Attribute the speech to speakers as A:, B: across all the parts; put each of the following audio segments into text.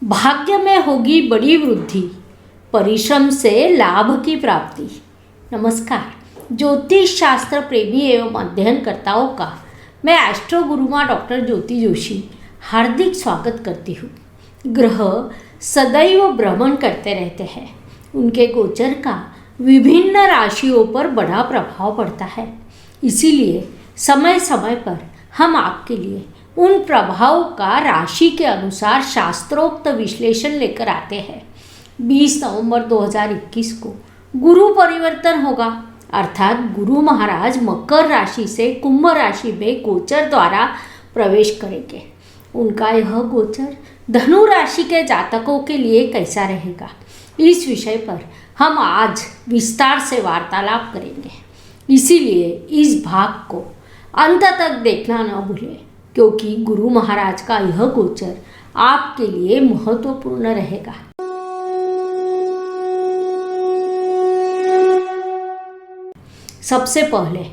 A: भाग्य में होगी बड़ी वृद्धि, परिश्रम से लाभ की प्राप्ति। नमस्कार, ज्योतिष शास्त्र प्रेमी एवं अध्ययनकर्ताओं का मैं एस्ट्रो गुरुमा डॉक्टर ज्योति जोशी हार्दिक स्वागत करती हूँ। ग्रह सदैव भ्रमण करते रहते हैं। उनके गोचर का विभिन्न राशियों पर बड़ा प्रभाव पड़ता है। इसीलिए समय समय पर हम आपके लिए उन प्रभावों का राशि के अनुसार शास्त्रोक्त विश्लेषण लेकर आते हैं। 20 नवंबर 2021 को गुरु परिवर्तन होगा, अर्थात गुरु महाराज मकर राशि से कुंभ राशि में गोचर द्वारा प्रवेश करेंगे। उनका यह गोचर धनु राशि के जातकों के लिए कैसा रहेगा, इस विषय पर हम आज विस्तार से वार्तालाप करेंगे। इसीलिए इस भाग को अंत तक देखना न भूलें, क्योंकि गुरु महाराज का यह गोचर आपके लिए महत्वपूर्ण रहेगा। सबसे पहले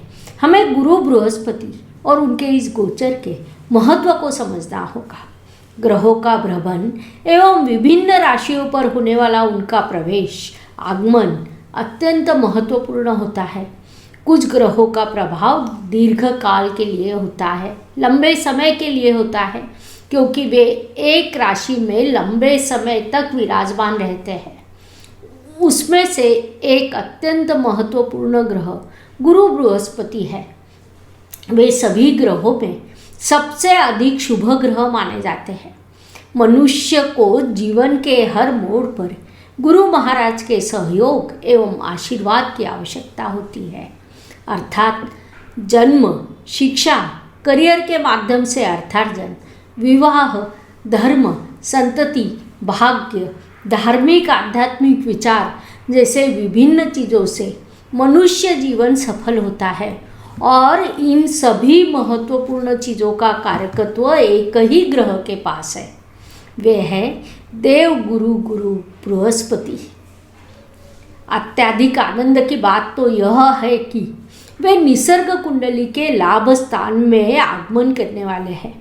A: हमें गुरु बृहस्पति और उनके इस गोचर के महत्व को समझना होगा। ग्रहों का भ्रमण एवं विभिन्न राशियों पर होने वाला उनका प्रवेश आगमन अत्यंत महत्वपूर्ण होता है। कुछ ग्रहों का प्रभाव दीर्घ काल के लिए होता है, लंबे समय के लिए होता है, क्योंकि वे एक राशि में लंबे समय तक विराजमान रहते हैं। उसमें से एक अत्यंत महत्वपूर्ण ग्रह गुरु बृहस्पति है। वे सभी ग्रहों में सबसे अधिक शुभ ग्रह माने जाते हैं। मनुष्य को जीवन के हर मोड़ पर गुरु महाराज के सहयोग एवं आशीर्वाद की आवश्यकता होती है, अर्थात जन्म, शिक्षा, करियर के माध्यम से अर्थार्जन, विवाह, धर्म, संतति, भाग्य, धार्मिक आध्यात्मिक विचार जैसे विभिन्न चीज़ों से मनुष्य जीवन सफल होता है। और इन सभी महत्वपूर्ण चीज़ों का कारकत्व एक ही ग्रह के पास है, वे है देव गुरु बृहस्पति। अत्यधिक आनंद की बात तो यह है कि वे निसर्ग कुंडली के लाभ स्थान में आगमन करने वाले हैं।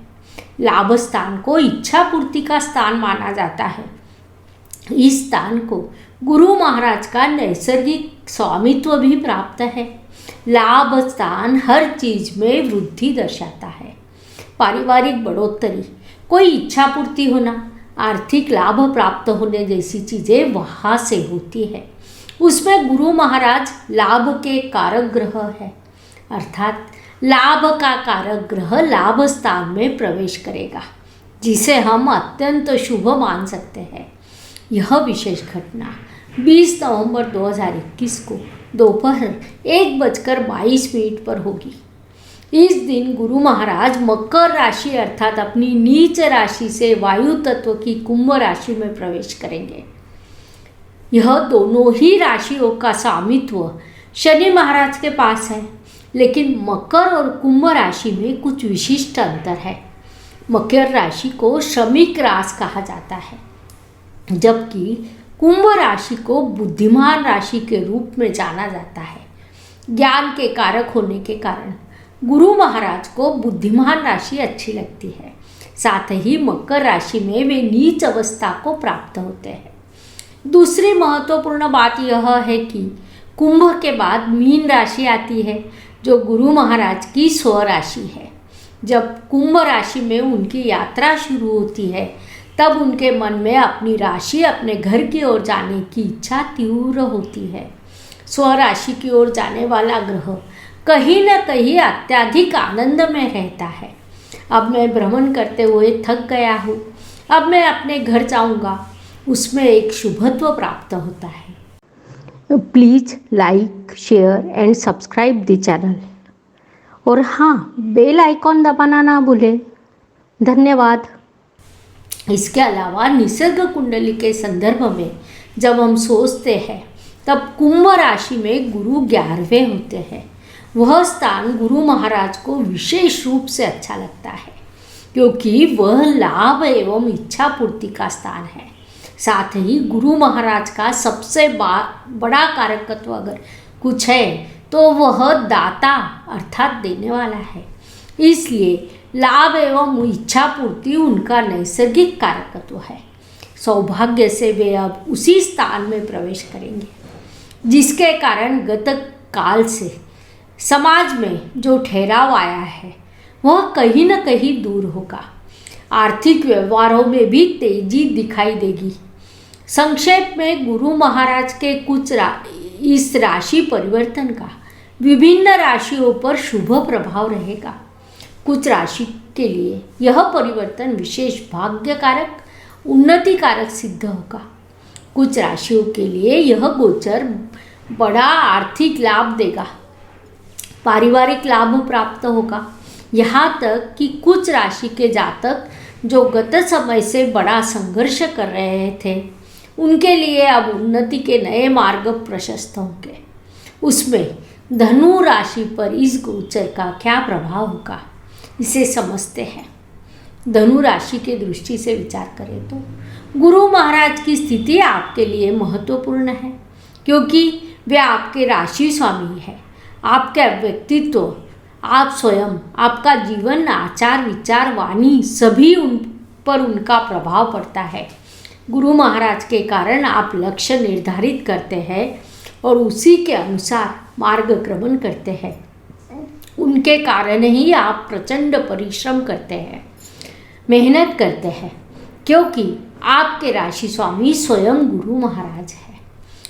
A: लाभ स्थान को इच्छा पूर्ति का स्थान माना जाता है। इस स्थान को गुरु महाराज का नैसर्गिक स्वामित्व भी प्राप्त है। लाभ स्थान हर चीज में वृद्धि दर्शाता है। पारिवारिक बढ़ोतरी, कोई इच्छा पूर्ति होना, आर्थिक लाभ प्राप्त होने जैसी चीज़ें वहाँ से होती है। उसमें गुरु महाराज लाभ के कारक ग्रह है, अर्थात लाभ का कारक ग्रह लाभ स्थान में प्रवेश करेगा, जिसे हम अत्यंत शुभ मान सकते हैं। यह विशेष घटना 20 नवंबर 2021 को दोपहर 1:22 पर होगी। इस दिन गुरु महाराज मकर राशि अर्थात अपनी नीच राशि से वायु तत्व की कुंभ राशि में प्रवेश करेंगे। यह दोनों ही राशियों का स्वामित्व शनि महाराज के पास है, लेकिन मकर और कुंभ राशि में कुछ विशिष्ट अंतर है। मकर राशि को श्रमिक राशि कहा जाता है, जबकि कुंभ राशि को बुद्धिमान राशि के रूप में जाना जाता है। ज्ञान के कारक होने के कारण गुरु महाराज को बुद्धिमान राशि अच्छी लगती है। साथ ही मकर राशि में वे नीच अवस्था को प्राप्त होते हैं। दूसरी महत्वपूर्ण बात यह है कि कुंभ के बाद मीन राशि आती है, जो गुरु महाराज की स्वराशि है। जब कुंभ राशि में उनकी यात्रा शुरू होती है, तब उनके मन में अपनी राशि अपने घर की ओर जाने की इच्छा तीव्र होती है। स्वराशि की ओर जाने वाला ग्रह कहीं न कहीं अत्यधिक आनंद में रहता है। अब मैं भ्रमण करते हुए थक गया हूँ, अब मैं अपने घर जाऊँगा, उसमें एक शुभत्व प्राप्त होता है। Please like, share and subscribe the channel, और हाँ, बेल आइकॉन दबाना ना भूलें। धन्यवाद। इसके अलावा निसर्ग कुंडली के संदर्भ में जब हम सोचते हैं, तब कुंभ राशि में गुरु 11वें होते हैं। वह स्थान गुरु महाराज को विशेष रूप से अच्छा लगता है, क्योंकि वह लाभ एवं इच्छा पूर्ति का स्थान है। साथ ही गुरु महाराज का सबसे बड़ा कारकत्व अगर कुछ है तो वह दाता अर्थात देने वाला है। इसलिए लाभ एवं इच्छा पूर्ति उनका नैसर्गिक कारकत्व है। सौभाग्य से वे अब उसी स्थान में प्रवेश करेंगे जिसके कारण गत काल से समाज में जो ठहराव आया है वह कहीं न कहीं दूर होगा। आर्थिक व्यवहारों में भी तेजी दिखाई देगी। संक्षेप में गुरु महाराज के कुछ इस राशि परिवर्तन का विभिन्न राशियों पर शुभ प्रभाव रहेगा। कुछ राशि के लिए यह परिवर्तन विशेष भाग्यकारक उन्नति कारक सिद्ध होगा। कुछ राशियों के लिए यह गोचर बड़ा आर्थिक लाभ देगा, पारिवारिक लाभ प्राप्त होगा। यहाँ तक कि कुछ राशि के जातक जो गत समय से बड़ा संघर्ष कर रहे थे उनके लिए अब उन्नति के नए मार्ग प्रशस्त होंगे। उसमें धनु राशि पर इस गोचर का क्या प्रभाव होगा इसे समझते हैं। धनु राशि के दृष्टि से विचार करें तो गुरु महाराज की स्थिति आपके लिए महत्वपूर्ण है क्योंकि वे आपके राशि स्वामी है। आपका व्यक्तित्व, आप स्वयं, आपका जीवन, आचार विचार, वाणी सभी उन पर उनका प्रभाव पड़ता है। गुरु महाराज के कारण आप लक्ष्य निर्धारित करते हैं और उसी के अनुसार मार्गक्रमण करते हैं। उनके कारण ही आप प्रचंड परिश्रम करते हैं, मेहनत करते हैं क्योंकि आपके राशि स्वामी स्वयं गुरु महाराज है।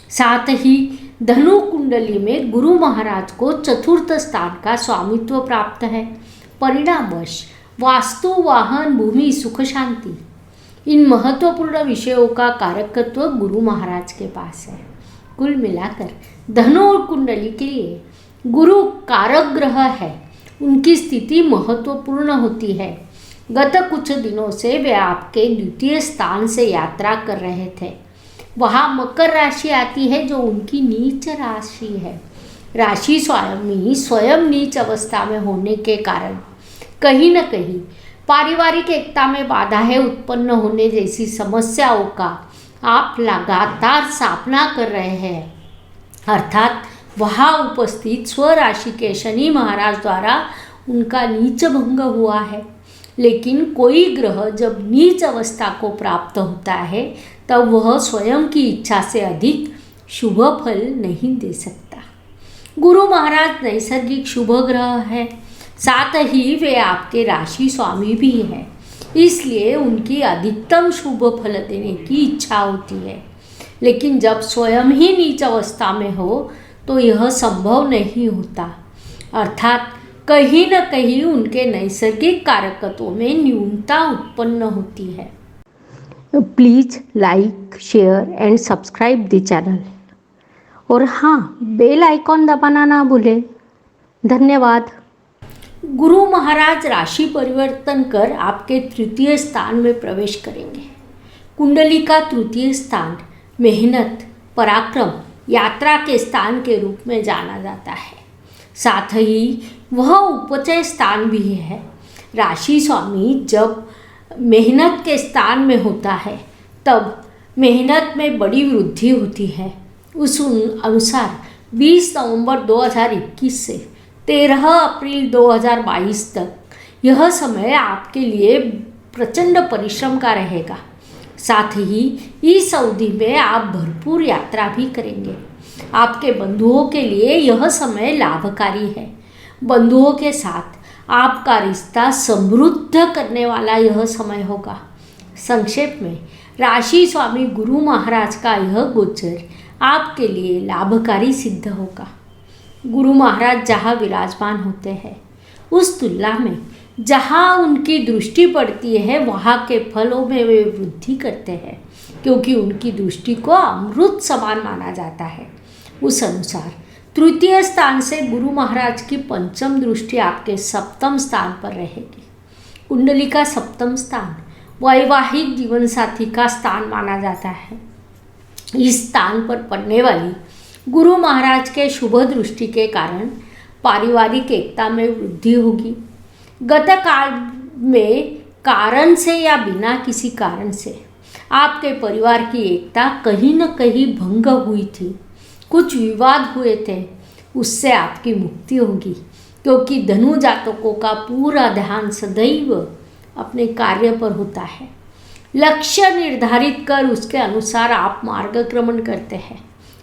A: साथ ही धनु कुंडली में गुरु महाराज को चतुर्थ स्थान का स्वामित्व प्राप्त है। परिणामवश वास्तु, वाहन, भूमि, सुख, शांति इन महत्वपूर्ण विषयों का कारकत्व गुरु महाराज के पास है। कुल मिलाकर धनु कुंडली के लिए गुरु कारक ग्रह है, उनकी स्थिति महत्वपूर्ण होती है। गत कुछ दिनों से वे आपके द्वितीय स्थान से यात्रा कर रहे थे। वहाँ मकर राशि आती है जो उनकी नीच राशि है। राशि स्वयं नीच अवस्था में होने के कारण कहीं न कहीं पारिवारिक एकता में बाधाएं उत्पन्न होने जैसी समस्याओं का आप लगातार सामना कर रहे हैं। अर्थात वहाँ उपस्थित स्वराशि के शनि महाराज द्वारा उनका नीच भंग हुआ है। लेकिन कोई ग्रह जब नीच अवस्था को प्राप्त होता है तब वह स्वयं की इच्छा से अधिक शुभ फल नहीं दे सकता। गुरु महाराज नैसर्गिक शुभ ग्रह है, साथ ही वे आपके राशि स्वामी भी हैं, इसलिए उनकी अधिकतम शुभ फल देने की इच्छा होती है। लेकिन जब स्वयं ही नीच अवस्था में हो तो यह संभव नहीं होता। अर्थात कहीं न कहीं उनके नैसर्गिक कारकत्वों में न्यूनता उत्पन्न होती है। Please like, share and subscribe the channel और हाँ, बेल आइकॉन दबाना ना भूलें। धन्यवाद। गुरु महाराज राशि परिवर्तन कर आपके तृतीय स्थान में प्रवेश करेंगे। कुंडली का तृतीय स्थान मेहनत, पराक्रम, यात्रा के स्थान के रूप में जाना जाता है। साथ ही वह उपचय स्थान भी है। राशि स्वामी जब मेहनत के स्थान में होता है तब मेहनत में बड़ी वृद्धि होती है। उस अनुसार 20 नवंबर 2021 से 13 अप्रैल 2022 तक यह समय आपके लिए प्रचंड परिश्रम का रहेगा। साथ ही इस अवधि में आप भरपूर यात्रा भी करेंगे। आपके बंधुओं के लिए यह समय लाभकारी है। बंधुओं के साथ आपका रिश्ता समृद्ध करने वाला यह समय होगा। संक्षेप में राशि स्वामी गुरु महाराज का यह गोचर आपके लिए लाभकारी सिद्ध होगा। गुरु महाराज जहाँ विराजमान होते हैं उस तुलना में जहाँ उनकी दृष्टि पड़ती है वहाँ के फलों में वे वृद्धि करते हैं, क्योंकि उनकी दृष्टि को अमृत समान माना जाता है। उस अनुसार तृतीय स्थान से गुरु महाराज की पंचम दृष्टि आपके सप्तम स्थान पर रहेगी। कुंडली का सप्तम स्थान वैवाहिक जीवन साथी का स्थान माना जाता है। इस स्थान पर पड़ने वाली गुरु महाराज के शुभ दृष्टि के कारण पारिवारिक एकता में वृद्धि होगी। गत काल में कारण से या बिना किसी कारण से आपके परिवार की एकता कहीं न कहीं भंग हुई थी, कुछ विवाद हुए थे, उससे आपकी मुक्ति होगी, क्योंकि धनु जातकों का पूरा ध्यान सदैव अपने कार्य पर होता है। लक्ष्य निर्धारित कर उसके अनुसार आप मार्गक्रमण करते हैं।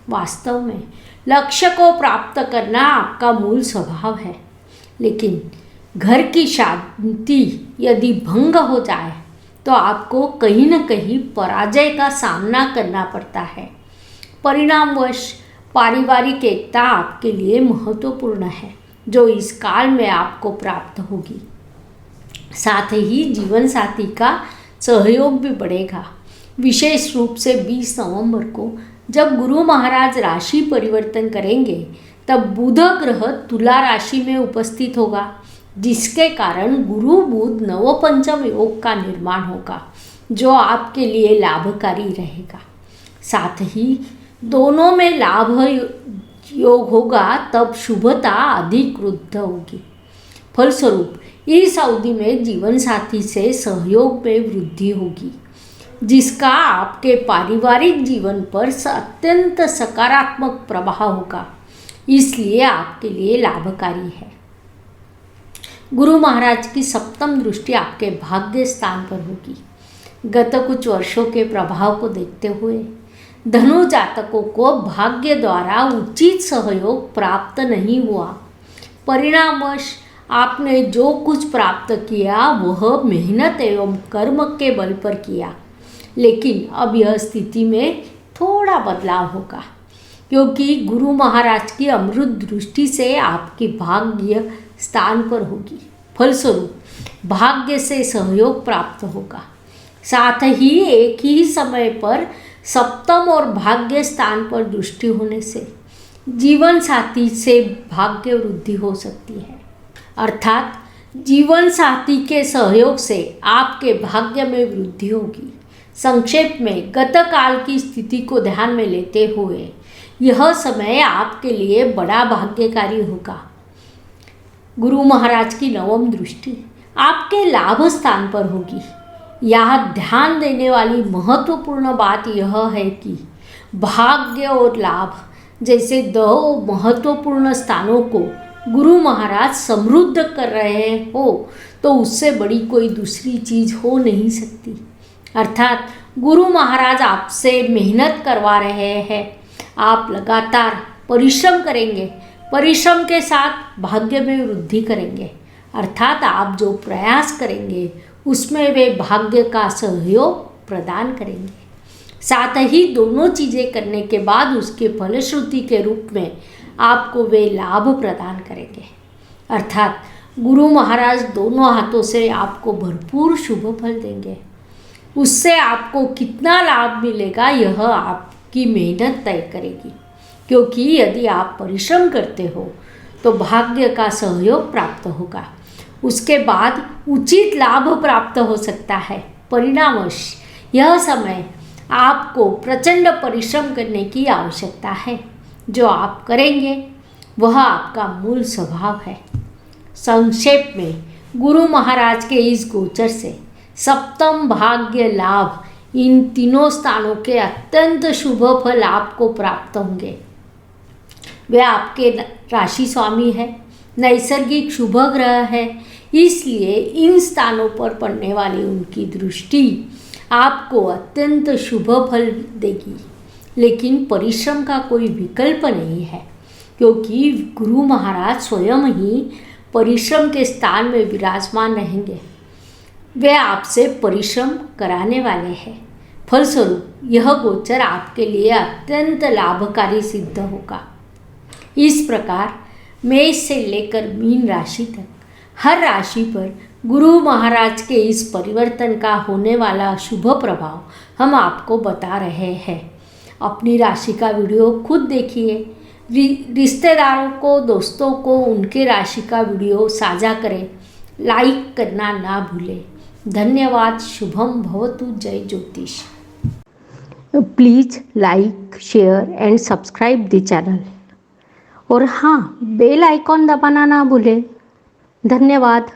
A: वास्तव में लक्ष्य को प्राप्त करना आपका मूल स्वभाव है, लेकिन घर की शांति यदि भंग हो जाए तो आपको कहीं न कहीं पराजय का सामना करना पड़ता है। परिणामवश पारिवारिक एकता आपके लिए महत्वपूर्ण है, जो इस काल में आपको प्राप्त होगी। साथ ही जीवन साथी का सहयोग भी बढ़ेगा। विशेष रूप से 20 नवंबर को जब गुरु महाराज राशि परिवर्तन करेंगे, तब बुध ग्रह तुला राशि में उपस्थित होगा, जिसके कारण गुरु बुध नवपंचम योग का निर्माण होगा, जो आपके लिए लाभकारी रहेगा। साथ ही दोनों में लाभ योग होगा, तब शुभता अधिक वृद्ध होगी। फलस्वरूप इस अवधि में जीवन साथी से सहयोग में वृद्धि होगी, जिसका आपके पारिवारिक जीवन पर अत्यंत सकारात्मक प्रभाव होगा, इसलिए आपके लिए लाभकारी है। गुरु महाराज की सप्तम दृष्टि आपके भाग्य स्थान पर होगी। गत कुछ वर्षों के प्रभाव को देखते हुए धनु जातकों को भाग्य द्वारा उचित सहयोग प्राप्त नहीं हुआ। परिणामवश आपने जो कुछ प्राप्त किया वह मेहनत एवं कर्म के बल पर किया, लेकिन अब यह स्थिति में थोड़ा बदलाव होगा, क्योंकि गुरु महाराज की अमृत दृष्टि से आपकी भाग्य स्थान पर होगी। फलस्वरूप भाग्य से सहयोग प्राप्त होगा। साथ ही एक ही समय पर सप्तम और भाग्य स्थान पर दृष्टि होने से जीवन साथी से भाग्य वृद्धि हो सकती है, अर्थात जीवन साथी के सहयोग से आपके भाग्य में वृद्धि होगी। संक्षेप में गत काल की स्थिति को ध्यान में लेते हुए यह समय आपके लिए बड़ा भाग्यकारी होगा। गुरु महाराज की नवम दृष्टि आपके लाभ स्थान पर होगी। यहाँ ध्यान देने वाली महत्वपूर्ण बात यह है कि भाग्य और लाभ जैसे दो महत्वपूर्ण स्थानों को गुरु महाराज समृद्ध कर रहे हो तो उससे बड़ी कोई दूसरी चीज़ हो नहीं सकती। अर्थात गुरु महाराज आपसे मेहनत करवा रहे हैं, आप लगातार परिश्रम करेंगे, परिश्रम के साथ भाग्य में वृद्धि करेंगे, अर्थात आप जो प्रयास करेंगे उसमें वे भाग्य का सहयोग प्रदान करेंगे। साथ ही दोनों चीज़ें करने के बाद उसके फलश्रुति के रूप में आपको वे लाभ प्रदान करेंगे, अर्थात गुरु महाराज दोनों हाथों से आपको भरपूर शुभ फल देंगे। उससे आपको कितना लाभ मिलेगा यह आपकी मेहनत तय करेगी, क्योंकि यदि आप परिश्रम करते हो तो भाग्य का सहयोग प्राप्त होगा, उसके बाद उचित लाभ प्राप्त हो सकता है। परिणामवश यह समय आपको प्रचंड परिश्रम करने की आवश्यकता है। जो आप करेंगे वह आपका मूल स्वभाव है। संक्षेप में गुरु महाराज के इस गोचर से सप्तम भाग्य लाभ इन तीनों स्थानों के अत्यंत शुभ फल आपको प्राप्त होंगे। वे आपके राशि स्वामी है, नैसर्गिक शुभ ग्रह है, इसलिए इन स्थानों पर पड़ने वाली उनकी दृष्टि आपको अत्यंत शुभ फल देगी। लेकिन परिश्रम का कोई विकल्प नहीं है, क्योंकि गुरु महाराज स्वयं ही परिश्रम के स्थान में विराजमान रहेंगे। वे आपसे परिश्रम कराने वाले हैं। फलस्वरूप यह गोचर आपके लिए अत्यंत लाभकारी सिद्ध होगा। इस प्रकार मेष से लेकर मीन राशि तक हर राशि पर गुरु महाराज के इस परिवर्तन का होने वाला शुभ प्रभाव हम आपको बता रहे हैं। अपनी राशि का वीडियो खुद देखिए, रिश्तेदारों को, दोस्तों को उनके राशि का वीडियो साझा करें, लाइक करना ना भूलें। धन्यवाद। शुभम भवतु। जय ज्योतिष। Please like, share and subscribe the channel, और हाँ, बेल आइकॉन दबाना ना भूलें। धन्यवाद।